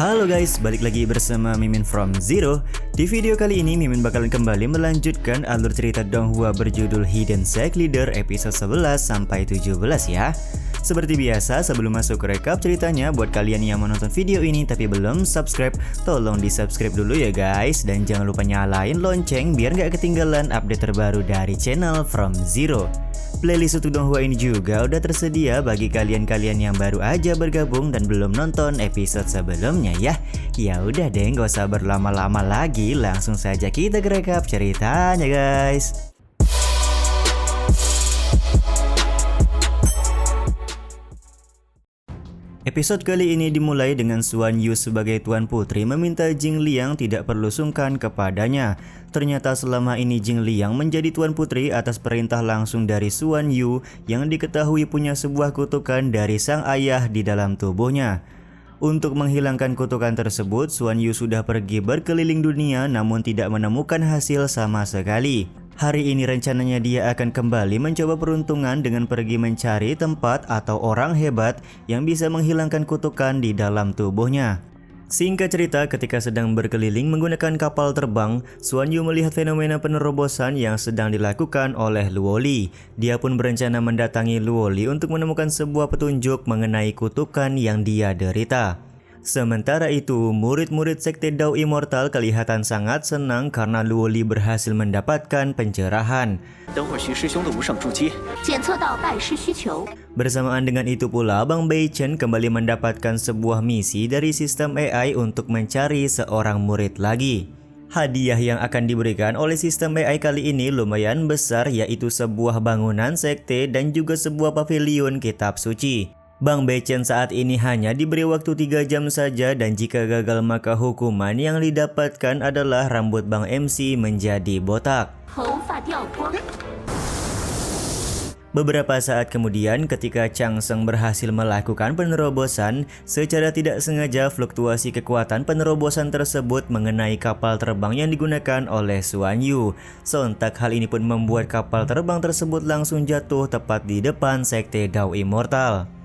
Halo guys, balik lagi bersama Mimin from Zero. Di video kali ini Mimin bakalan kembali melanjutkan alur cerita Donghua berjudul Hidden Sect Leader episode 11 sampai 17 ya. Seperti biasa, sebelum masuk ke rekap ceritanya, buat kalian yang menonton video ini tapi belum subscribe, tolong di subscribe dulu ya guys. Dan jangan lupa nyalain lonceng biar gak ketinggalan update terbaru dari channel From Zero. Playlist untuk Donghua ini juga udah tersedia bagi kalian-kalian yang baru aja bergabung dan belum nonton episode sebelumnya ya. Ya udah deh, gak usah berlama-lama lagi, langsung saja kita ke rekap ceritanya guys. Episode kali ini dimulai dengan Xuan Yu sebagai Tuan Putri meminta Jing Liang tidak perlu sungkan kepadanya. Ternyata selama ini Jing Liang menjadi Tuan Putri atas perintah langsung dari Xuan Yu yang diketahui punya sebuah kutukan dari sang ayah di dalam tubuhnya. Untuk menghilangkan kutukan tersebut, Xuan Yu sudah pergi berkeliling dunia namun tidak menemukan hasil sama sekali. Hari ini rencananya dia akan kembali mencoba peruntungan dengan pergi mencari tempat atau orang hebat yang bisa menghilangkan kutukan di dalam tubuhnya. Singkat cerita, ketika sedang berkeliling menggunakan kapal terbang, Xuan Yu melihat fenomena penerobosan yang sedang dilakukan oleh Luo Li. Dia pun berencana mendatangi Luo Li untuk menemukan sebuah petunjuk mengenai kutukan yang dia derita. Sementara itu, murid-murid Sekte Dao Immortal kelihatan sangat senang karena Luo Li berhasil mendapatkan pencerahan. Bersamaan dengan itu pula, Bang Beichen kembali mendapatkan sebuah misi dari sistem AI untuk mencari seorang murid lagi. Hadiah yang akan diberikan oleh sistem AI kali ini lumayan besar, yaitu sebuah bangunan sekte dan juga sebuah pavilion kitab suci. Bang Beichen saat ini hanya diberi waktu 3 jam saja dan jika gagal maka hukuman yang didapatkan adalah rambut Bang MC menjadi botak. Beberapa saat kemudian ketika Chang Sheng berhasil melakukan penerobosan, secara tidak sengaja fluktuasi kekuatan penerobosan tersebut mengenai kapal terbang yang digunakan oleh Xuan Yu. Sontak hal ini pun membuat kapal terbang tersebut langsung jatuh tepat di depan Sekte Dao Immortal.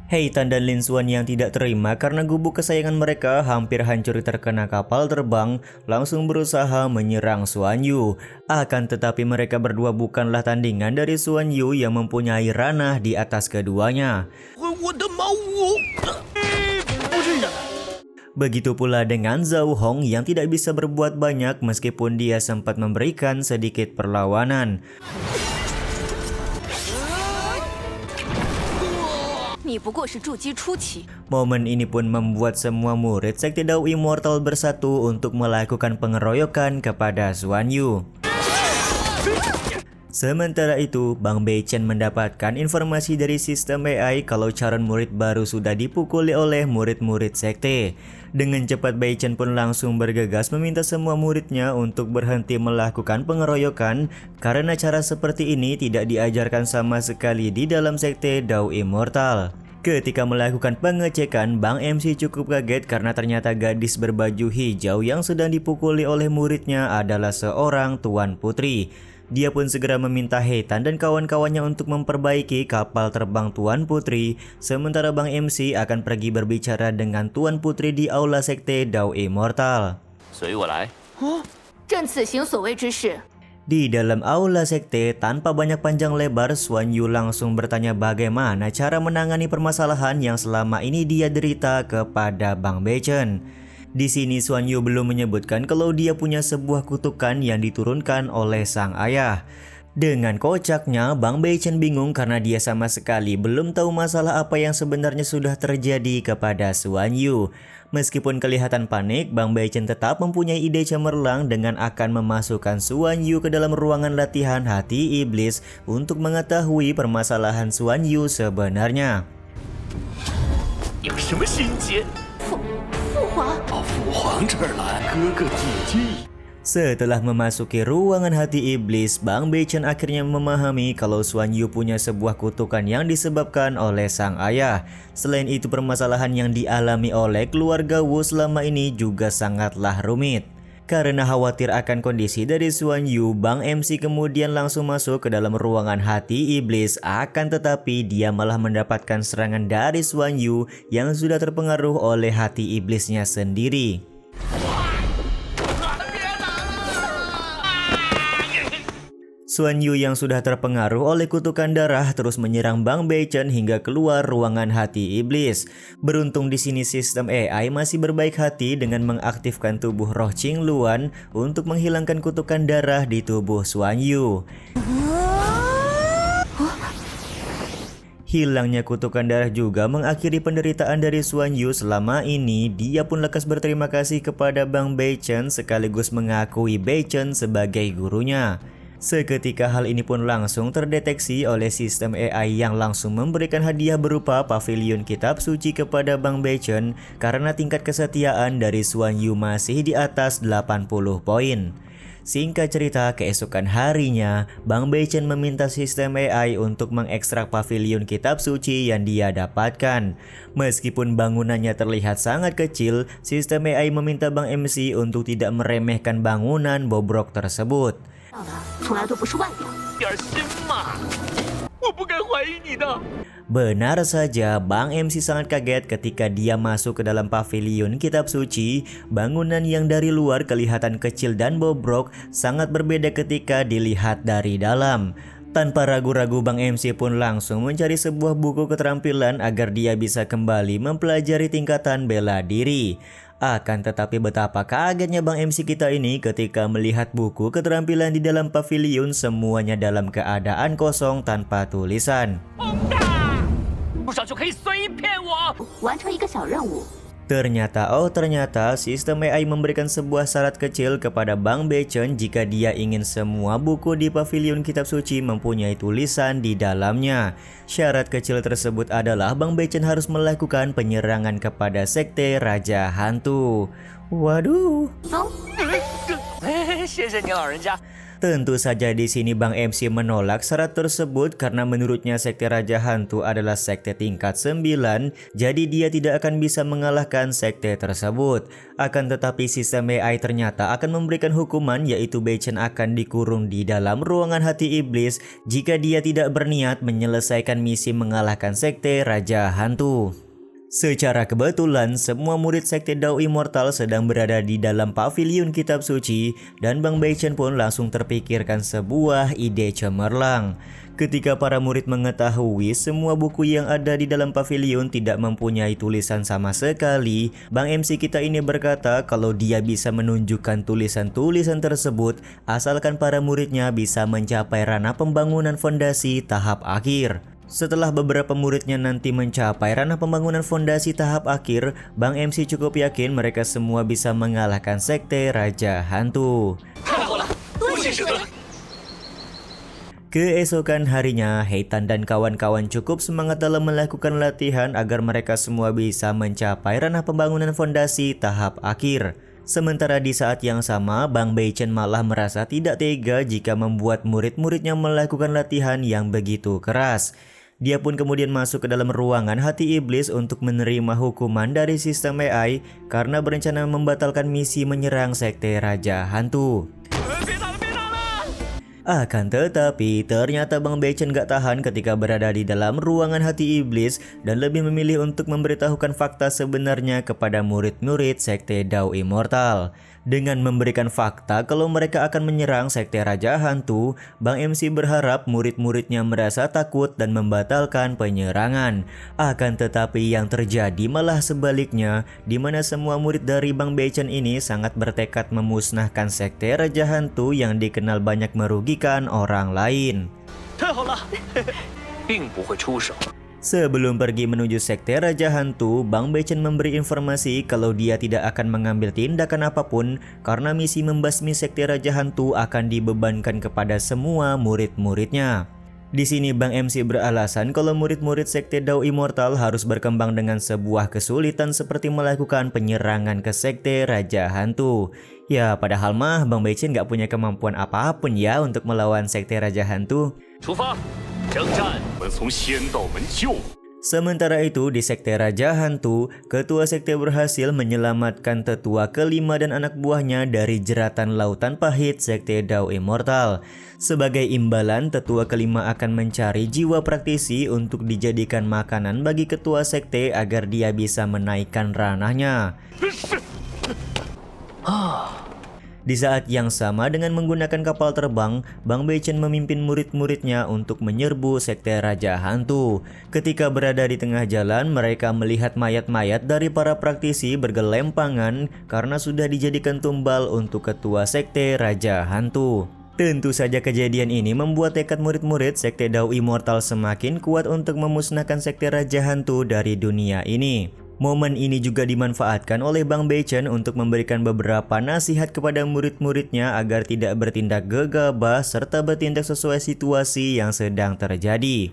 Hei Tan dan Lin Xuan yang tidak terima karena gubuk kesayangan mereka hampir hancur terkena kapal terbang langsung berusaha menyerang Xuan Yu. Akan tetapi mereka berdua bukanlah tandingan dari Xuan Yu yang mempunyai ranah di atas keduanya. Begitu pula dengan Zhao Hong yang tidak bisa berbuat banyak meskipun dia sempat memberikan sedikit perlawanan. Momen ini pun membuat semua murid Sekte Dao Immortal bersatu untuk melakukan pengeroyokan kepada Xuan Yu. Sementara itu, Bang Beichen mendapatkan informasi dari sistem AI kalau calon murid baru sudah dipukuli oleh murid-murid sekte. Dengan cepat Beichen pun langsung bergegas meminta semua muridnya untuk berhenti melakukan pengeroyokan karena cara seperti ini tidak diajarkan sama sekali di dalam Sekte Dao Immortal. Ketika melakukan pengecekan, Bang MC cukup kaget karena ternyata gadis berbaju hijau yang sedang dipukuli oleh muridnya adalah seorang Tuan Putri. Dia pun segera meminta He Tan dan kawan-kawannya untuk memperbaiki kapal terbang Tuan Putri, sementara Bang MC akan pergi berbicara dengan Tuan Putri di aula Sekte Dao Immortal. Di dalam aula sekte, tanpa banyak panjang lebar, Xuan Yu langsung bertanya bagaimana cara menangani permasalahan yang selama ini dia derita kepada Bang Beichen. Di sini Xuan Yu belum menyebutkan kalau dia punya sebuah kutukan yang diturunkan oleh sang ayah. Dengan kocaknya, Bang Beichen bingung karena dia sama sekali belum tahu masalah apa yang sebenarnya sudah terjadi kepada Xuan Yu. Meskipun kelihatan panik, Bang Beichen tetap mempunyai ide cemerlang dengan akan memasukkan Xuan Yu ke dalam ruangan latihan hati iblis untuk mengetahui permasalahan Xuan Yu sebenarnya. Setelah memasuki ruangan hati iblis, Bang Beichen akhirnya memahami kalau Xuan Yu punya sebuah kutukan yang disebabkan oleh sang ayah. Selain itu, permasalahan yang dialami oleh keluarga Wu selama ini juga sangatlah rumit. Karena khawatir akan kondisi dari Xuan Yu, Bang MC kemudian langsung masuk ke dalam ruangan hati iblis. Akan tetapi dia malah mendapatkan serangan dari Xuan Yu yang sudah terpengaruh oleh hati iblisnya sendiri. Xuan Yu yang sudah terpengaruh oleh kutukan darah terus menyerang Bang Beichen hingga keluar ruangan hati iblis. Beruntung di sini sistem AI masih berbaik hati dengan mengaktifkan tubuh roh Qingluan untuk menghilangkan kutukan darah di tubuh Xuan Yu. Hilangnya kutukan darah juga mengakhiri penderitaan dari Xuan Yu selama ini. Dia pun lekas berterima kasih kepada Bang Beichen sekaligus mengakui Beichen sebagai gurunya. Seketika hal ini pun langsung terdeteksi oleh sistem AI yang langsung memberikan hadiah berupa pavilion kitab suci kepada Bang Beichen karena tingkat kesetiaan dari Xuan Yu masih di atas 80 poin. Singkat cerita, keesokan harinya, Bang Beichen meminta sistem AI untuk mengekstrak pavilion kitab suci yang dia dapatkan. Meskipun bangunannya terlihat sangat kecil, sistem AI meminta Bang MC untuk tidak meremehkan bangunan bobrok tersebut. Benar saja, Bang MC sangat kaget ketika dia masuk ke dalam pavilion kitab suci. Bangunan yang dari luar kelihatan kecil dan bobrok sangat berbeda ketika dilihat dari dalam. Tanpa ragu-ragu, Bang MC pun langsung mencari sebuah buku keterampilan agar dia bisa kembali mempelajari tingkatan bela diri. Akan tetapi betapa kagetnya Bang MC kita ini ketika melihat buku keterampilan di dalam pavilion semuanya dalam keadaan kosong tanpa tulisan. Ternyata sistem AI memberikan sebuah syarat kecil kepada Bang Beichen jika dia ingin semua buku di pavilion kitab suci mempunyai tulisan di dalamnya. Syarat kecil tersebut adalah Bang Beichen harus melakukan penyerangan kepada sekte Raja Hantu. Waduh. Tentu saja di sini Bang MC menolak syarat tersebut karena menurutnya sekte Raja Hantu adalah sekte tingkat 9, jadi dia tidak akan bisa mengalahkan sekte tersebut. Akan tetapi sistem AI ternyata akan memberikan hukuman, yaitu Beichen akan dikurung di dalam ruangan hati iblis jika dia tidak berniat menyelesaikan misi mengalahkan sekte Raja Hantu. Secara kebetulan, semua murid sekte Dao Immortal sedang berada di dalam pavilion kitab suci dan Bang Beichen pun langsung terpikirkan sebuah ide cemerlang. Ketika para murid mengetahui semua buku yang ada di dalam pavilion tidak mempunyai tulisan sama sekali, Bang MC kita ini berkata kalau dia bisa menunjukkan tulisan-tulisan tersebut asalkan para muridnya bisa mencapai ranah pembangunan fondasi tahap akhir. Setelah beberapa muridnya nanti mencapai ranah pembangunan fondasi tahap akhir, Bang MC cukup yakin mereka semua bisa mengalahkan sekte Raja Hantu. Keesokan harinya, Heitan dan kawan-kawan cukup semangat dalam melakukan latihan agar mereka semua bisa mencapai ranah pembangunan fondasi tahap akhir. Sementara di saat yang sama, Bang Beichen malah merasa tidak tega jika membuat murid-muridnya melakukan latihan yang begitu keras. Dia pun kemudian masuk ke dalam ruangan hati iblis untuk menerima hukuman dari sistem AI karena berencana membatalkan misi menyerang sekte Raja Hantu. Akan tetapi, ternyata Bang Beichen gak tahan ketika berada di dalam ruangan hati iblis dan lebih memilih untuk memberitahukan fakta sebenarnya kepada murid-murid sekte Dao Immortal. Dengan memberikan fakta kalau mereka akan menyerang sekte Raja Hantu, Bang MC berharap murid-muridnya merasa takut dan membatalkan penyerangan. Akan tetapi yang terjadi malah sebaliknya, di mana semua murid dari Bang Beichen ini sangat bertekad memusnahkan sekte Raja Hantu yang dikenal banyak merugikan orang lain. Sebelum pergi menuju sekte Raja Hantu, Bang Beichen memberi informasi kalau dia tidak akan mengambil tindakan apapun karena misi membasmi sekte Raja Hantu akan dibebankan kepada semua murid-muridnya. Di sini Bang MC beralasan kalau murid-murid sekte Dao Immortal harus berkembang dengan sebuah kesulitan seperti melakukan penyerangan ke sekte Raja Hantu. Ya, padahal mah Bang Beichen gak punya kemampuan apapun ya untuk melawan sekte Raja Hantu. Sementara itu di Sekte Raja Hantu, ketua sekte berhasil menyelamatkan tetua kelima dan anak buahnya dari jeratan lautan pahit Sekte Dao Immortal. Sebagai imbalan, tetua kelima akan mencari jiwa praktisi untuk dijadikan makanan bagi ketua sekte agar dia bisa menaikkan ranahnya. Di saat yang sama dengan menggunakan kapal terbang, Bang Beichen memimpin murid-muridnya untuk menyerbu Sekte Raja Hantu. Ketika berada di tengah jalan, mereka melihat mayat-mayat dari para praktisi bergelempangan karena sudah dijadikan tumbal untuk ketua Sekte Raja Hantu. Tentu saja kejadian ini membuat tekad murid-murid Sekte Dao Immortal semakin kuat untuk memusnahkan Sekte Raja Hantu dari dunia ini. Momen ini juga dimanfaatkan oleh Bang Beichen untuk memberikan beberapa nasihat kepada murid-muridnya agar tidak bertindak gegabah serta bertindak sesuai situasi yang sedang terjadi.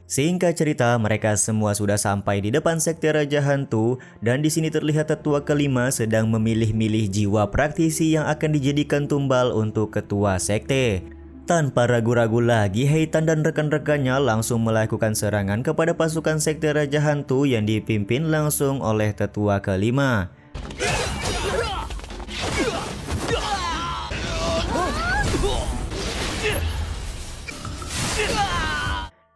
Singkat cerita, mereka semua sudah sampai di depan Sekte Raja Hantu dan di sini terlihat tetua kelima sedang memilih-milih jiwa praktisi yang akan dijadikan tumbal untuk ketua sekte. Tanpa ragu-ragu lagi, Heitan dan rekan-rekannya langsung melakukan serangan kepada pasukan Sekte Raja Hantu yang dipimpin langsung oleh tetua kelima.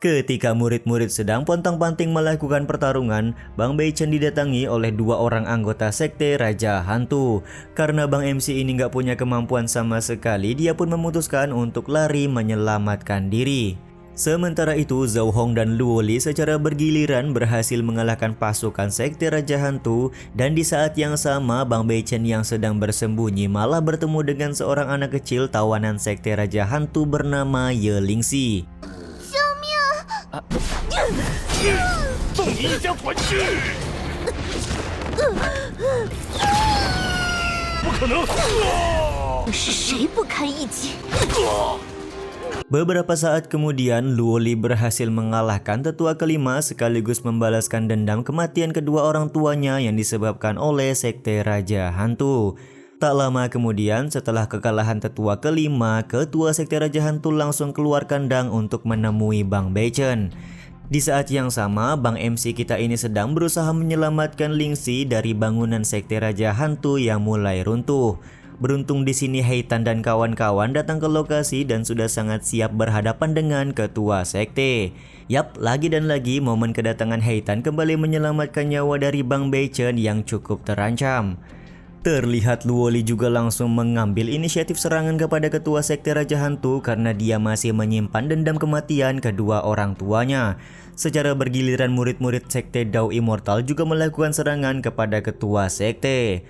Ketika murid-murid sedang pontang-panting melakukan pertarungan, Bang Beichen didatangi oleh dua orang anggota Sekte Raja Hantu. Karena Bang MC ini nggak punya kemampuan sama sekali, dia pun memutuskan untuk lari menyelamatkan diri. Sementara itu, Zhao Hong dan Luo Li secara bergiliran berhasil mengalahkan pasukan Sekte Raja Hantu, dan di saat yang sama Bang Beichen yang sedang bersembunyi malah bertemu dengan seorang anak kecil tawanan Sekte Raja Hantu bernama Ye Lingxi. Beberapa saat kemudian, Luo Li berhasil mengalahkan tetua kelima sekaligus membalaskan dendam kematian kedua orang tuanya yang disebabkan oleh Sekte Raja Hantu. Tak lama kemudian, setelah kekalahan tetua kelima, ketua Sekte Raja Hantu langsung keluar kandang untuk menemui Bang Beichen. Di saat yang sama, Bang MC kita ini sedang berusaha menyelamatkan Lingxi dari bangunan Sekte Raja Hantu yang mulai runtuh. Beruntung di sini Heitan dan kawan-kawan datang ke lokasi dan sudah sangat siap berhadapan dengan ketua sekte. Yap, lagi dan lagi momen kedatangan Heitan kembali menyelamatkan nyawa dari Bang Beichen yang cukup terancam. Terlihat Luo Li juga langsung mengambil inisiatif serangan kepada ketua Sekte Raja Hantu karena dia masih menyimpan dendam kematian kedua orang tuanya. Secara bergiliran murid-murid Sekte Dao Immortal juga melakukan serangan kepada ketua sekte.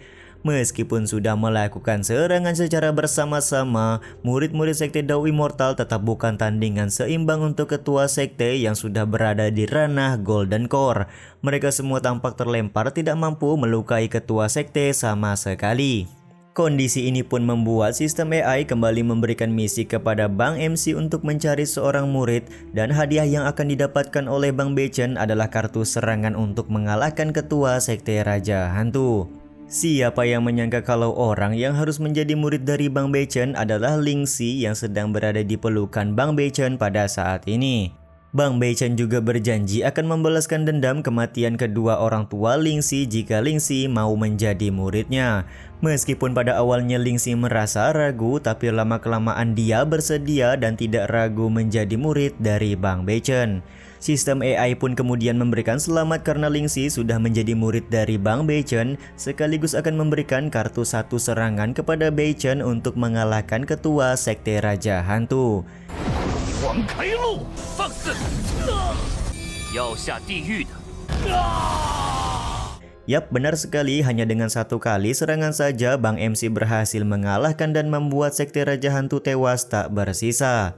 Meskipun sudah melakukan serangan secara bersama-sama, murid-murid Sekte Dao Immortal tetap bukan tandingan seimbang untuk ketua sekte yang sudah berada di ranah Golden Core. Mereka semua tampak terlempar tidak mampu melukai ketua sekte sama sekali. Kondisi ini pun membuat sistem AI kembali memberikan misi kepada Bang MC untuk mencari seorang murid, dan hadiah yang akan didapatkan oleh Bang Beichen adalah kartu serangan untuk mengalahkan ketua Sekte Raja Hantu. Siapa yang menyangka kalau orang yang harus menjadi murid dari Bang Beichen adalah Lingxi yang sedang berada di pelukan Bang Beichen pada saat ini. Bang Beichen juga berjanji akan membalaskan dendam kematian kedua orang tua Lingxi jika Lingxi mau menjadi muridnya. Meskipun pada awalnya Lingxi merasa ragu, tapi lama-kelamaan dia bersedia dan tidak ragu menjadi murid dari Bang Beichen. Sistem AI pun kemudian memberikan selamat karena Lingxi sudah menjadi murid dari Bang Beichen, sekaligus akan memberikan kartu satu serangan kepada Beichen untuk mengalahkan ketua Sekte Raja Hantu. Yap, benar sekali, hanya dengan satu kali serangan saja Bang MC berhasil mengalahkan dan membuat Sekte Raja Hantu tewas tak bersisa.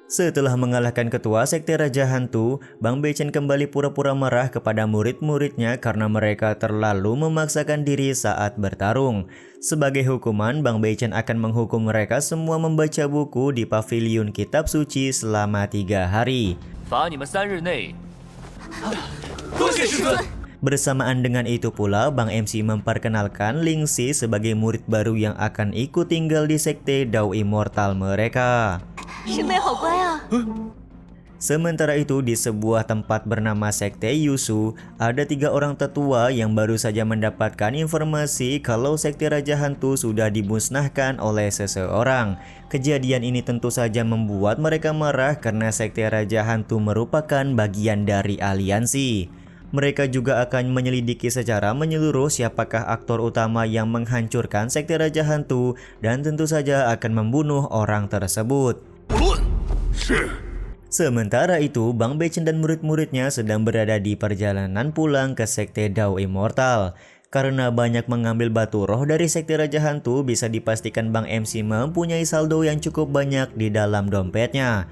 Setelah mengalahkan ketua Sekte Raja Hantu, Bang Beichen kembali pura-pura marah kepada murid-muridnya karena mereka terlalu memaksakan diri saat bertarung. Sebagai hukuman, Bang Beichen akan menghukum mereka semua membaca buku di pavilion kitab suci selama 3 hari. Bersamaan dengan itu pula, Bang MC memperkenalkan Lingxi sebagai murid baru yang akan ikut tinggal di sekte Dao Immortal mereka. Sementara itu, di sebuah tempat bernama Sekte Yusu, ada 3 orang tetua yang baru saja mendapatkan informasi kalau Sekte Raja Hantu sudah dimusnahkan oleh seseorang. Kejadian ini tentu saja membuat mereka marah karena Sekte Raja Hantu merupakan bagian dari aliansi. Mereka juga akan menyelidiki secara menyeluruh siapakah aktor utama yang menghancurkan Sekte Raja Hantu dan tentu saja akan membunuh orang tersebut. Sementara itu, Bang Bechen dan murid-muridnya sedang berada di perjalanan pulang ke Sekte Dao Immortal. Karena banyak mengambil batu roh dari Sekte Raja Hantu, bisa dipastikan Bang MC mempunyai saldo yang cukup banyak di dalam dompetnya.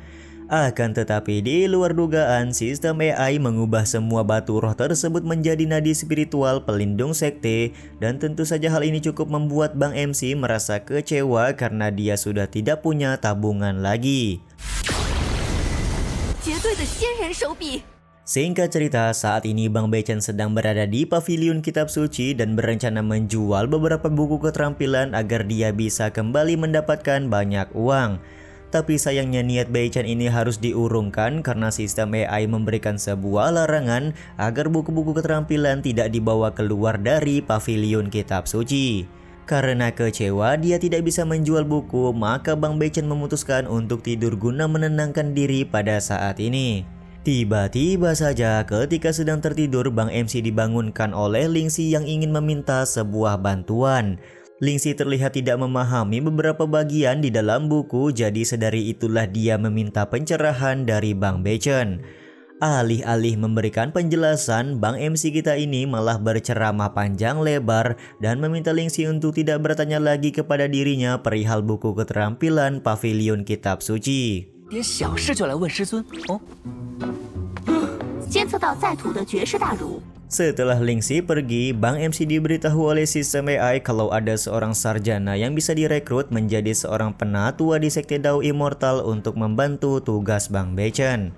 Akan tetapi di luar dugaan, sistem AI mengubah semua batu roh tersebut menjadi nadi spiritual pelindung sekte, dan tentu saja hal ini cukup membuat Bang MC merasa kecewa karena dia sudah tidak punya tabungan lagi. Singkat cerita, saat ini Bang Bechen sedang berada di pavilion kitab suci dan berencana menjual beberapa buku keterampilan agar dia bisa kembali mendapatkan banyak uang. Tapi sayangnya niat Bechen ini harus diurungkan karena sistem AI memberikan sebuah larangan agar buku-buku keterampilan tidak dibawa keluar dari pavilion kitab suci. Karena kecewa dia tidak bisa menjual buku, maka Bang Bechen memutuskan untuk tidur guna menenangkan diri pada saat ini. Tiba-tiba saja ketika sedang tertidur, Bang MC dibangunkan oleh Lingxi yang ingin meminta sebuah bantuan. Lingxi terlihat tidak memahami beberapa bagian di dalam buku, jadi sedari itulah dia meminta pencerahan dari Bang Bechen. Alih-alih memberikan penjelasan, Bang MC kita ini malah berceramah panjang lebar dan meminta Lingxi untuk tidak bertanya lagi kepada dirinya perihal buku keterampilan pavilion kitab suci. Setelah Lingxi pergi, Bang MC diberitahu oleh sistem AI kalau ada seorang sarjana yang bisa direkrut menjadi seorang penatua di Sekte Dao Immortal untuk membantu tugas Bang Bechen.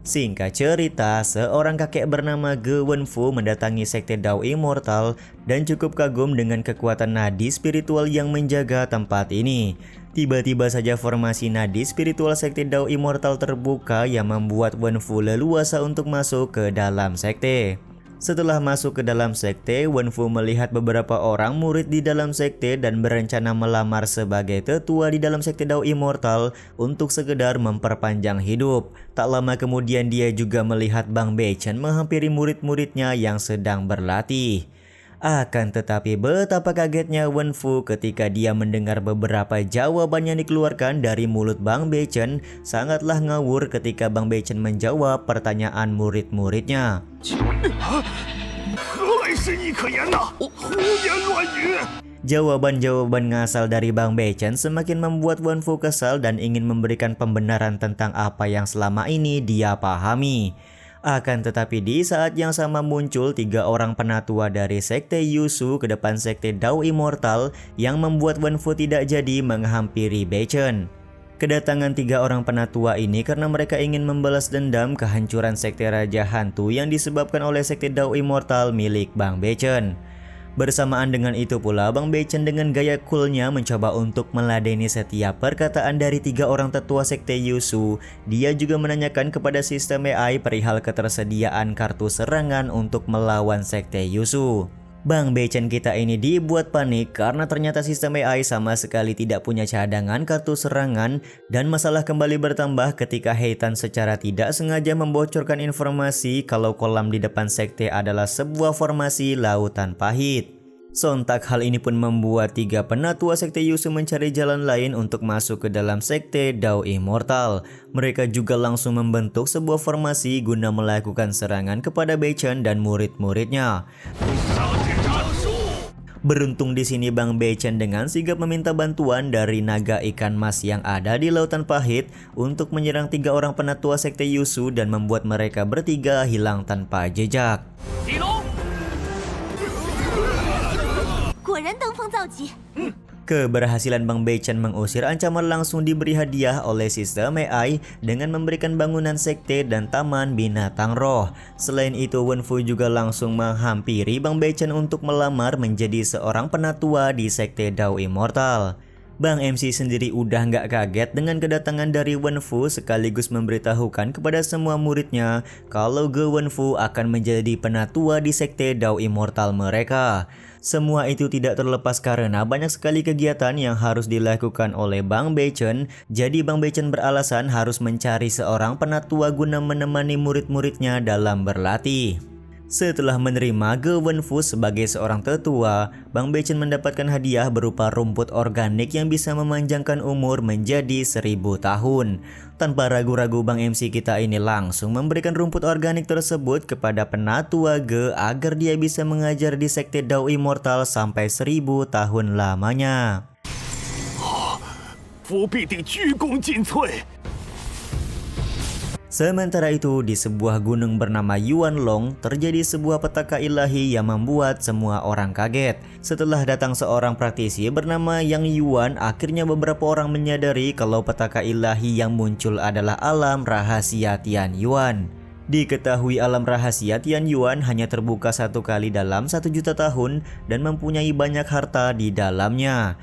Singkat cerita, seorang kakek bernama Ge Wenfu mendatangi Sekte Dao Immortal dan cukup kagum dengan kekuatan nadi spiritual yang menjaga tempat ini. Tiba-tiba saja formasi nadi spiritual Sekte Dao Immortal terbuka yang membuat Wenfu leluasa untuk masuk ke dalam sekte. Setelah masuk ke dalam sekte, Wenfu melihat beberapa orang murid di dalam sekte dan berencana melamar sebagai tetua di dalam Sekte Dao Immortal untuk sekedar memperpanjang hidup. Tak lama kemudian dia juga melihat Bang Bechen menghampiri murid-muridnya yang sedang berlatih. Akan tetapi betapa kagetnya Wenfu ketika dia mendengar beberapa jawaban yang dikeluarkan dari mulut Bang Bechen. Sangatlah ngawur ketika Bang Bechen menjawab pertanyaan murid-muridnya. Jawaban-jawaban ngasal dari Bang Bechen semakin membuat Wenfu kesal dan ingin memberikan pembenaran tentang apa yang selama ini dia pahami. Akan tetapi di saat yang sama muncul 3 orang penatua dari Sekte Yusu ke depan Sekte Dao Immortal yang membuat Wenfu tidak jadi menghampiri Bechen. Kedatangan 3 orang penatua ini karena mereka ingin membalas dendam kehancuran Sekte Raja Hantu yang disebabkan oleh Sekte Dao Immortal milik Bang Bechen. Bersamaan dengan itu pula, Bang Bechen dengan gaya coolnya mencoba untuk meladeni setiap perkataan dari 3 orang tetua Sekte Yusu. Dia juga menanyakan kepada sistem AI perihal ketersediaan kartu serangan untuk melawan Sekte Yusu. Bang Bechen kita ini dibuat panik karena ternyata sistem AI sama sekali tidak punya cadangan kartu serangan, dan masalah kembali bertambah ketika Heitan secara tidak sengaja membocorkan informasi kalau kolam di depan sekte adalah sebuah formasi lautan pahit. Sontak hal ini pun membuat 3 penatua Sekte Yusu mencari jalan lain untuk masuk ke dalam Sekte Dao Immortal. Mereka juga langsung membentuk sebuah formasi guna melakukan serangan kepada Bechen dan murid-muridnya. Beruntung di sini Bang Bechen dengan sigap meminta bantuan dari naga ikan mas yang ada di lautan pahit untuk menyerang 3 orang penatua Sekte Yusu dan membuat mereka bertiga hilang tanpa jejak. Keberhasilan Bang Beichen mengusir ancaman langsung diberi hadiah oleh sistem AI dengan memberikan bangunan sekte dan taman binatang roh. Selain itu, Wenfu juga langsung menghampiri Bang Beichen untuk melamar menjadi seorang penatua di sekte Dao Immortal. Bang MC sendiri udah nggak kaget dengan kedatangan dari Wenfu, sekaligus memberitahukan kepada semua muridnya kalau Ge Wenfu akan menjadi penatua di sekte Dao Immortal mereka. Semua itu tidak terlepas karena banyak sekali kegiatan yang harus dilakukan oleh Bang Beichen. Jadi Bang Beichen beralasan harus mencari seorang penatua guna menemani murid-muridnya dalam berlatih. Setelah menerima Ge Wenfu sebagai seorang tetua, Bang Beichen mendapatkan hadiah berupa rumput organik yang bisa memanjangkan umur menjadi 1000 tahun. Tanpa ragu-ragu, Bang MC kita ini langsung memberikan rumput organik tersebut kepada penatua Ge agar dia bisa mengajar di sekte Dao Immortal sampai 1000 tahun lamanya. Sementara itu, di sebuah gunung bernama Yuanlong terjadi sebuah petaka ilahi yang membuat semua orang kaget. Setelah datang seorang praktisi bernama Yang Yuan, akhirnya beberapa orang menyadari kalau petaka ilahi yang muncul adalah alam rahasia Tian Yuan. Diketahui alam rahasia Tian Yuan hanya terbuka satu kali dalam 1 juta tahun dan mempunyai banyak harta di dalamnya.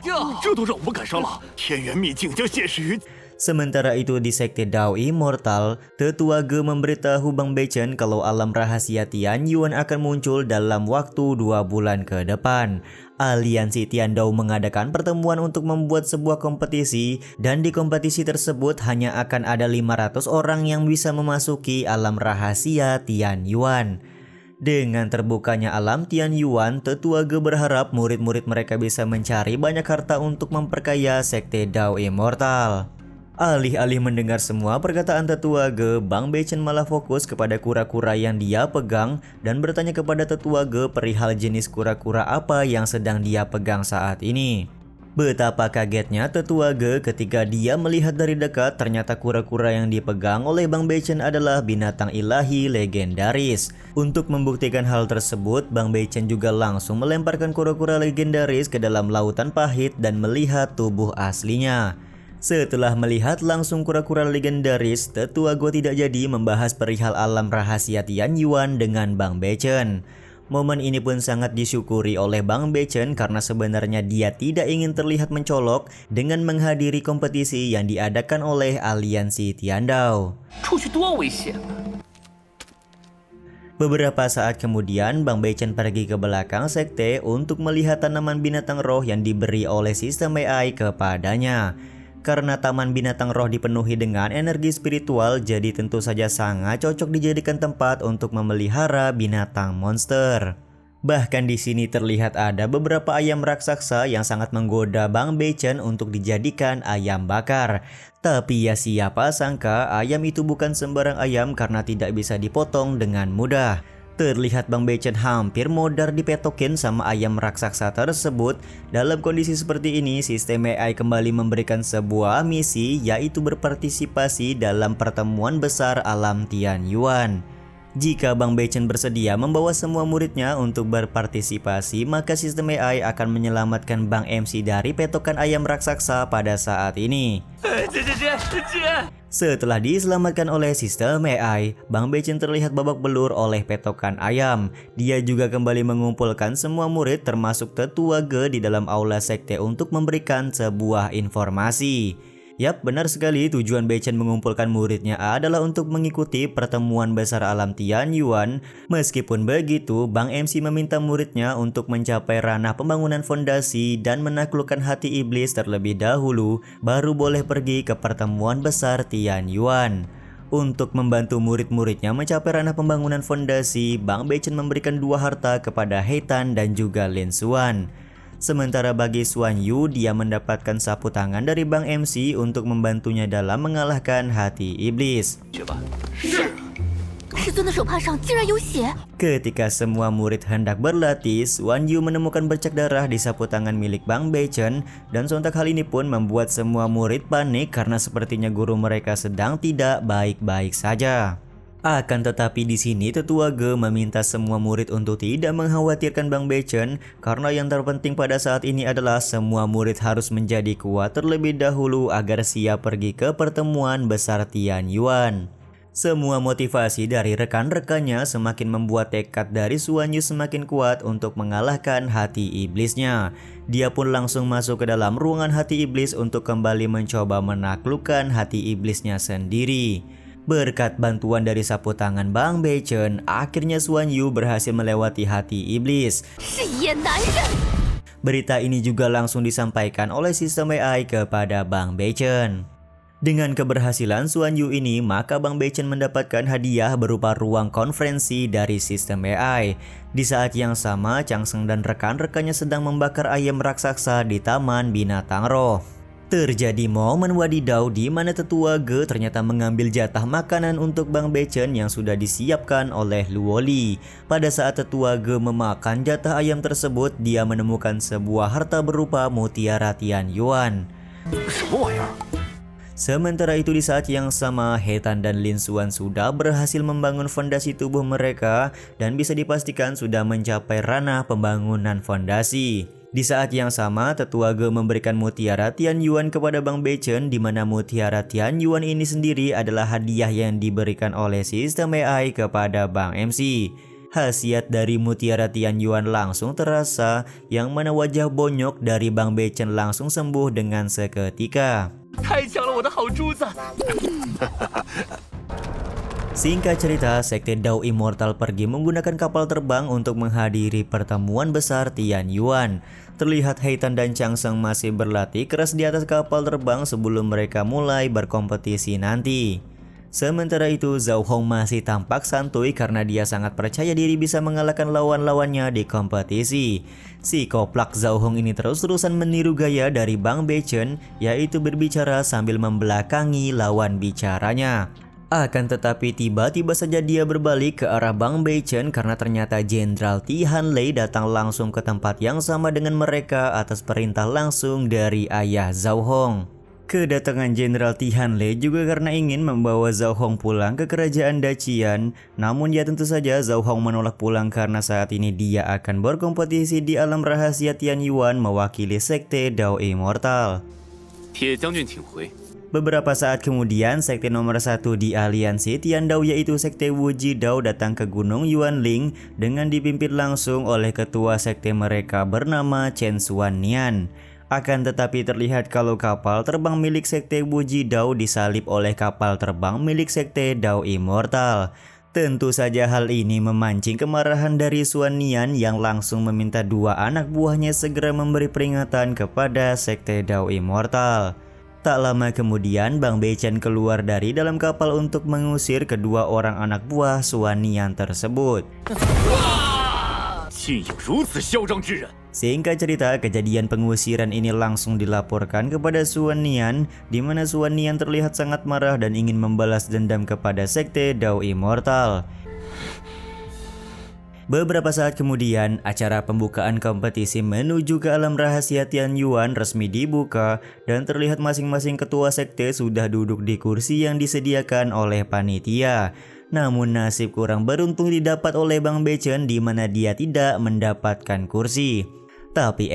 Sementara itu di sekte Dao Immortal, tetua Ge memberitahu Bang Beichen kalau alam rahasia Tian Yuan akan muncul dalam waktu 2 bulan ke depan. Aliansi Tian Dao mengadakan pertemuan untuk membuat sebuah kompetisi, dan di kompetisi tersebut hanya akan ada 500 orang yang bisa memasuki alam rahasia Tian Yuan. Dengan terbukanya alam Tian Yuan, tetua Ge berharap murid-murid mereka bisa mencari banyak harta untuk memperkaya sekte Dao Immortal. Alih-alih mendengar semua perkataan tetua Ge, Bang Beichen malah fokus kepada kura-kura yang dia pegang dan bertanya kepada tetua Ge perihal jenis kura-kura apa yang sedang dia pegang saat ini. Betapa kagetnya tetua Ge ketika dia melihat dari dekat ternyata kura-kura yang dipegang oleh Bang Beichen adalah binatang ilahi legendaris. Untuk membuktikan hal tersebut, Bang Beichen juga langsung melemparkan kura-kura legendaris ke dalam lautan pahit dan melihat tubuh aslinya. Setelah melihat langsung kura-kura legendaris, tetua Ge tidak jadi membahas perihal alam rahasia Tian Yuan dengan Bang Beichen. Momen ini pun sangat disyukuri oleh Bang Beichen karena sebenarnya dia tidak ingin terlihat mencolok dengan menghadiri kompetisi yang diadakan oleh aliansi Tian Dao. Beberapa saat kemudian, Bang Beichen pergi ke belakang sekte untuk melihat tanaman binatang roh yang diberi oleh sistem AI kepadanya. Karena taman binatang roh dipenuhi dengan energi spiritual, jadi tentu saja sangat cocok dijadikan tempat untuk memelihara binatang monster. Bahkan di sini terlihat ada beberapa ayam raksasa yang sangat menggoda Bang Beichen untuk dijadikan ayam bakar. Tapi ya siapa sangka ayam itu bukan sembarang ayam karena tidak bisa dipotong dengan mudah. Terlihat Bang Beichen hampir modar dipetokin sama ayam raksasa tersebut. Dalam kondisi seperti ini, sistem AI kembali memberikan sebuah misi, yaitu berpartisipasi dalam pertemuan besar alam Tian Yuan. Jika Bang Beichen bersedia membawa semua muridnya untuk berpartisipasi, maka sistem AI akan menyelamatkan Bang MC dari petokan ayam raksasa pada saat ini. Setelah diselamatkan oleh sistem AI, Bang Beichen terlihat babak belur oleh petokan ayam. Dia juga kembali mengumpulkan semua murid termasuk tetua Ge di dalam aula sekte untuk memberikan sebuah informasi. Yap, benar sekali, tujuan Beichen mengumpulkan muridnya adalah untuk mengikuti pertemuan besar alam Tian Yuan. Meskipun begitu, Bang MC meminta muridnya untuk mencapai ranah pembangunan fondasi dan menaklukkan hati iblis terlebih dahulu, baru boleh pergi ke pertemuan besar Tian Yuan. Untuk membantu murid-muridnya mencapai ranah pembangunan fondasi, Bang Beichen memberikan 2 harta kepada Heitan dan juga Lin Xuan. Sementara bagi Xuan Yu, dia mendapatkan sapu tangan dari Bang MC untuk membantunya dalam mengalahkan hati iblis. Ketika semua murid hendak berlatih, Xuan Yu menemukan bercak darah di sapu tangan milik Bang Beichen, dan sontak hal ini pun membuat semua murid panik karena sepertinya guru mereka sedang tidak baik-baik saja. Akan tetapi di sini Tetua Ge meminta semua murid untuk tidak mengkhawatirkan Bang Bechen karena yang terpenting pada saat ini adalah semua murid harus menjadi kuat terlebih dahulu agar siap pergi ke pertemuan besar Tian Yuan. Semua motivasi dari rekan-rekannya semakin membuat tekad dari Xuan Yu semakin kuat untuk mengalahkan hati iblisnya. Dia pun langsung masuk ke dalam ruangan hati iblis untuk kembali mencoba menaklukkan hati iblisnya sendiri. Berkat bantuan dari sapu tangan Bang Bechen, akhirnya Xuan Yu berhasil melewati hati iblis. Berita ini juga langsung disampaikan oleh sistem AI kepada Bang Bechen. Dengan keberhasilan Xuan Yu ini, maka Bang Bechen mendapatkan hadiah berupa ruang konferensi dari sistem AI. Di saat yang sama, Chang Sheng dan rekan-rekannya sedang membakar ayam raksasa di Taman Binatang Roh. Terjadi momen wadidaw di mana Tetua Ge ternyata mengambil jatah makanan untuk Bang Bechen yang sudah disiapkan oleh Luoli. Pada saat Tetua Ge memakan jatah ayam tersebut, dia menemukan sebuah harta berupa mutiara Tian Yuan. Sementara itu di saat yang sama, He Tan dan Lin Xuan sudah berhasil membangun fondasi tubuh mereka dan bisa dipastikan sudah mencapai ranah pembangunan fondasi. Di saat yang sama, Tetua Ge memberikan mutiara Tian Yuan kepada Bang Bechen, di mana mutiara Tian Yuan ini sendiri adalah hadiah yang diberikan oleh sistem AI kepada Bang MC. Khasiat dari mutiara Tian Yuan langsung terasa, yang mana wajah bonyok dari Bang Bechen langsung sembuh dengan seketika. Singkat cerita, Sekte Dao Immortal pergi menggunakan kapal terbang untuk menghadiri pertemuan besar Tian Yuan. Terlihat He Tan dan Chang Sheng masih berlatih keras di atas kapal terbang sebelum mereka mulai berkompetisi nanti. Sementara itu, Zhao Hong masih tampak santuy karena dia sangat percaya diri bisa mengalahkan lawan-lawannya di kompetisi. Si koplak Zhao Hong ini terus-terusan meniru gaya dari Bang Bechen, yaitu berbicara sambil membelakangi lawan bicaranya. Akan tetapi tiba-tiba saja dia berbalik ke arah Bang Bechen karena ternyata Jenderal Tian Lei datang langsung ke tempat yang sama dengan mereka atas perintah langsung dari ayah Zhao Hong. Kedatangan Jenderal Tian Lei juga karena ingin membawa Zhao Hong pulang ke kerajaan Dacian, namun ya tentu saja Zhao Hong menolak pulang karena saat ini dia akan berkompetisi di alam rahasia Tian Yuan mewakili Sekte Dao Immortal. Beberapa saat kemudian, sekte nomor 1 di aliansi Tian Dao yaitu Sekte Wuji Dao datang ke Gunung Yuanling dengan dipimpin langsung oleh ketua sekte mereka bernama Chen Xuannian. Akan tetapi terlihat kalau kapal terbang milik Sekte Wuji Dao disalip oleh kapal terbang milik Sekte Dao Immortal. Tentu saja hal ini memancing kemarahan dari Xuannian yang langsung meminta dua anak buahnya segera memberi peringatan kepada Sekte Dao Immortal. Tak lama kemudian, Bang Bechen keluar dari dalam kapal untuk mengusir kedua orang anak buah Xuannian tersebut. Singkat cerita, kejadian pengusiran ini langsung dilaporkan kepada Xuannian, di mana Xuannian terlihat sangat marah dan ingin membalas dendam kepada Sekte Dao Immortal. Beberapa saat kemudian, acara pembukaan kompetisi menuju ke alam rahasia Tian Yuan resmi dibuka dan terlihat masing-masing ketua sekte sudah duduk di kursi yang disediakan oleh panitia. Namun nasib kurang beruntung didapat oleh Bang Bechen di mana dia tidak mendapatkan kursi. Tapi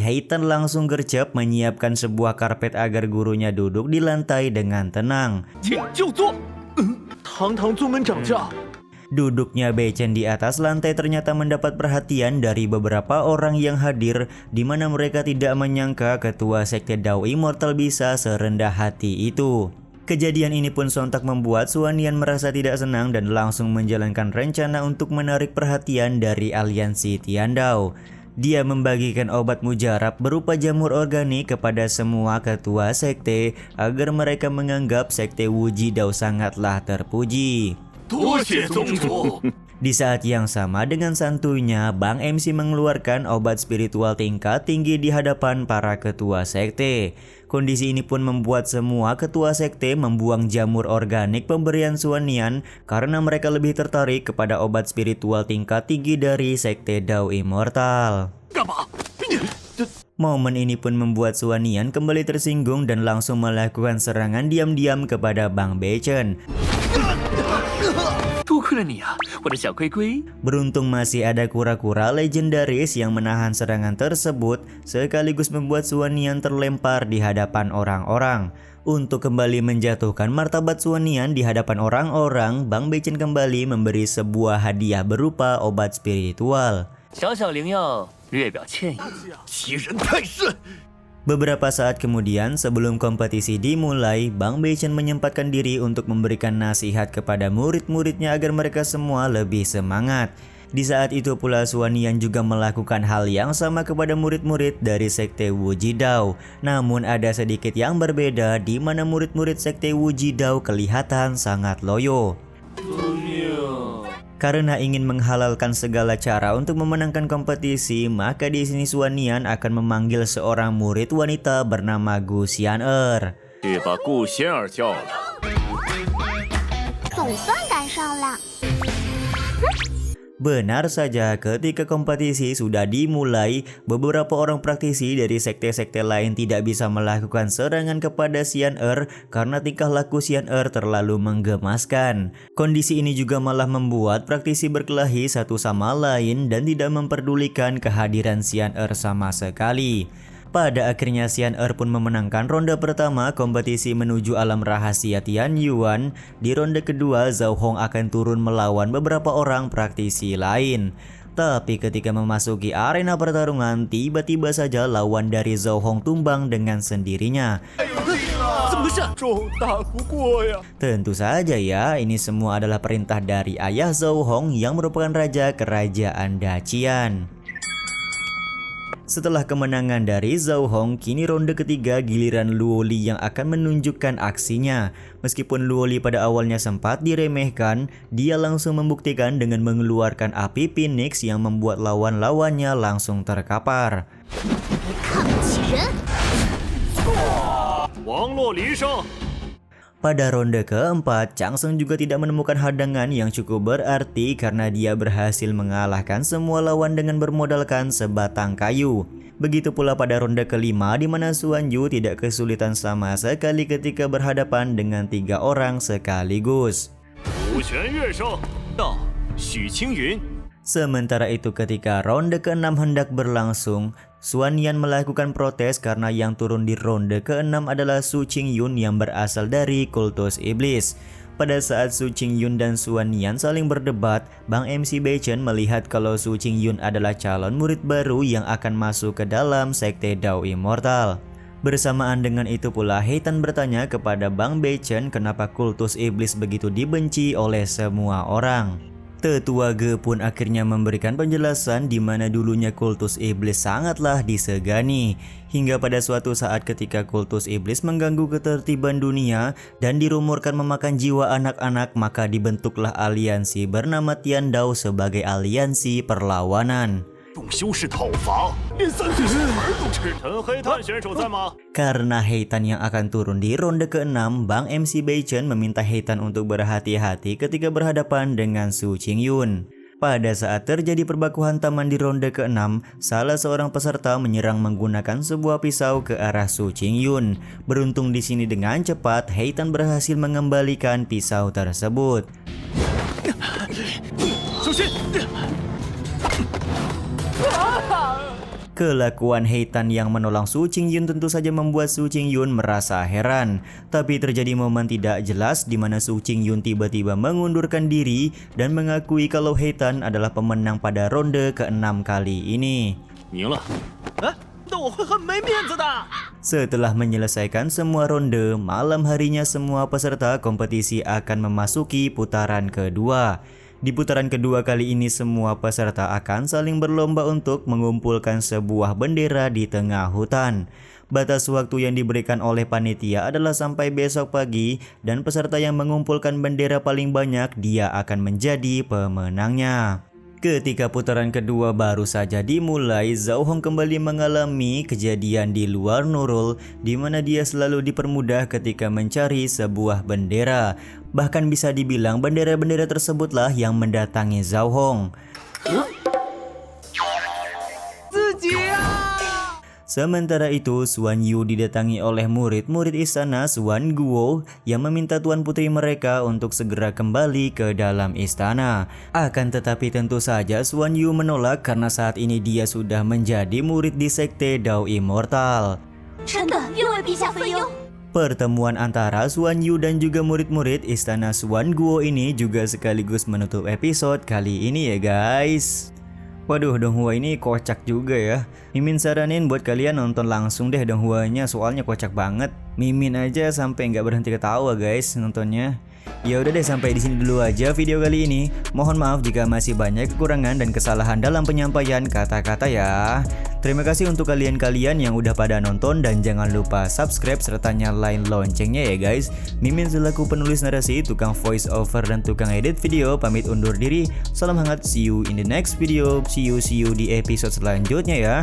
He Tan langsung gercep menyiapkan sebuah karpet agar gurunya duduk di lantai dengan tenang. Duduknya Bechen di atas lantai ternyata mendapat perhatian dari beberapa orang yang hadir, di mana mereka tidak menyangka ketua sekte Dao Immortal bisa serendah hati itu. Kejadian ini pun sontak membuat Xuannian merasa tidak senang dan langsung menjalankan rencana untuk menarik perhatian dari aliansi Tian Dao. Dia membagikan obat mujarab berupa jamur organik kepada semua ketua sekte agar mereka menganggap sekte Wuji Dao sangatlah terpuji. Di saat yang sama dengan santuinya, Bang MC mengeluarkan obat spiritual tingkat tinggi di hadapan para ketua sekte. Kondisi ini pun membuat semua ketua sekte membuang jamur organik pemberian Xuannian karena mereka lebih tertarik kepada obat spiritual tingkat tinggi dari Sekte Dao Immortal. Momen ini pun membuat Xuannian kembali tersinggung dan langsung melakukan serangan diam-diam kepada Bang Bechen. Beruntung masih ada kura-kura legendaris yang menahan serangan tersebut, sekaligus membuat Xuan Nian terlempar di hadapan orang-orang. Untuk kembali menjatuhkan martabat Xuan Nian di hadapan orang-orang, Bang Beichen kembali memberi sebuah hadiah berupa obat spiritual. Beberapa saat kemudian, sebelum kompetisi dimulai, Bang Beichen menyempatkan diri untuk memberikan nasihat kepada murid-muridnya agar mereka semua lebih semangat. Di saat itu pula Xuan Nian juga melakukan hal yang sama kepada murid-murid dari sekte Wujidao. Namun ada sedikit yang berbeda di mana murid-murid sekte Wujidao kelihatan sangat loyo. Karena ingin menghalalkan segala cara untuk memenangkan kompetisi, maka di sini Xuan Nian akan memanggil seorang murid wanita bernama Gu Xian'er. Benar saja, ketika kompetisi sudah dimulai, beberapa orang praktisi dari sekte-sekte lain tidak bisa melakukan serangan kepada Xian'er karena tingkah laku Xian'er terlalu menggemaskan. Kondisi ini juga malah membuat praktisi berkelahi satu sama lain dan tidak memperdulikan kehadiran Xian'er sama sekali. Pada akhirnya Xian'er pun memenangkan ronde pertama kompetisi menuju alam rahasia Tianyuan. Di ronde kedua, Zhao Hong akan turun melawan beberapa orang praktisi lain. Tapi ketika memasuki arena pertarungan, tiba-tiba saja lawan dari Zhao Hong tumbang dengan sendirinya. Tentu saja ya, ini semua adalah perintah dari ayah Zhao Hong yang merupakan raja kerajaan Dacian. Setelah kemenangan dari Zhao Hong, kini ronde ketiga giliran Luo Li yang akan menunjukkan aksinya. Meskipun Luo Li pada awalnya sempat diremehkan, dia langsung membuktikan dengan mengeluarkan api Phoenix yang membuat lawan-lawannya langsung terkapar. Pada ronde keempat, Chang Sheng juga tidak menemukan hadangan yang cukup berarti karena dia berhasil mengalahkan semua lawan dengan bermodalkan sebatang kayu. Begitu pula pada ronde kelima di mana Xuan Yu tidak kesulitan sama sekali ketika berhadapan dengan 3 orang sekaligus. Sementara itu ketika ronde ke-6 hendak berlangsung, Xuan Nian melakukan protes karena yang turun di ronde ke-6 adalah Su Qingyun yang berasal dari kultus iblis. Pada saat Su Qingyun dan Xuan Nian saling berdebat, Bang MC Beichen melihat kalau Su Qingyun adalah calon murid baru yang akan masuk ke dalam sekte Dao Immortal. Bersamaan dengan itu pula He Tan bertanya kepada Bang Beichen kenapa kultus iblis begitu dibenci oleh semua orang. Tetua Ge pun akhirnya memberikan penjelasan di mana dulunya kultus iblis sangatlah disegani. Hingga pada suatu saat ketika kultus iblis mengganggu ketertiban dunia dan dirumorkan memakan jiwa anak-anak, maka dibentuklah aliansi bernama Tian Dao sebagai aliansi perlawanan. Karena He Tan yang akan turun di ronde ke-6, Bang MC Beichen meminta He Tan untuk berhati-hati ketika berhadapan dengan Su Qingyun. Pada saat terjadi perbaku hantaman di ronde ke-6, salah seorang peserta menyerang menggunakan sebuah pisau ke arah Su Qingyun. Beruntung di sini dengan cepat, He Tan berhasil mengembalikan pisau tersebut. Kelakuan He Tan yang menolong Su Qingyun tentu saja membuat Su Qingyun merasa heran. Tapi terjadi momen tidak jelas di mana Su Qingyun tiba-tiba mengundurkan diri dan mengakui kalau He Tan adalah pemenang pada ronde ke-6 kali ini. Setelah menyelesaikan semua ronde, malam harinya semua peserta kompetisi akan memasuki putaran kedua. Di putaran kedua kali ini semua peserta akan saling berlomba untuk mengumpulkan sebuah bendera di tengah hutan. Batas waktu yang diberikan oleh panitia adalah sampai besok pagi dan peserta yang mengumpulkan bendera paling banyak dia akan menjadi pemenangnya. Ketika putaran kedua baru saja dimulai, Zhao Hong kembali mengalami kejadian di luar Nurul di mana dia selalu dipermudah ketika mencari sebuah bendera. Bahkan bisa dibilang bendera-bendera tersebutlah yang mendatangi Zhao Hong. Sementara itu, Xuan Yu didatangi oleh murid-murid istana Xuan Guo yang meminta Tuan Putri mereka untuk segera kembali ke dalam istana. Akan tetapi tentu saja Xuan Yu menolak karena saat ini dia sudah menjadi murid di sekte Dao Immortal. 真的愿为陛下分忧。 Pertemuan antara Xuan Yu dan juga murid-murid istana Xuan Guo ini juga sekaligus menutup episode kali ini ya guys. Waduh, Donghua ini kocak juga ya. Mimin saranin buat kalian nonton langsung deh Donghuanya, soalnya kocak banget. Mimin aja sampai nggak berhenti ketawa guys nontonnya. Ya udah deh, sampai di sini dulu aja video kali ini. Mohon maaf jika masih banyak kekurangan dan kesalahan dalam penyampaian kata-kata ya. Terima kasih untuk kalian-kalian yang udah pada nonton dan jangan lupa subscribe serta nyalain loncengnya ya guys. Mimin selaku penulis narasi, tukang voice over dan tukang edit video pamit undur diri. Salam hangat, see you in the next video. See you di episode selanjutnya ya.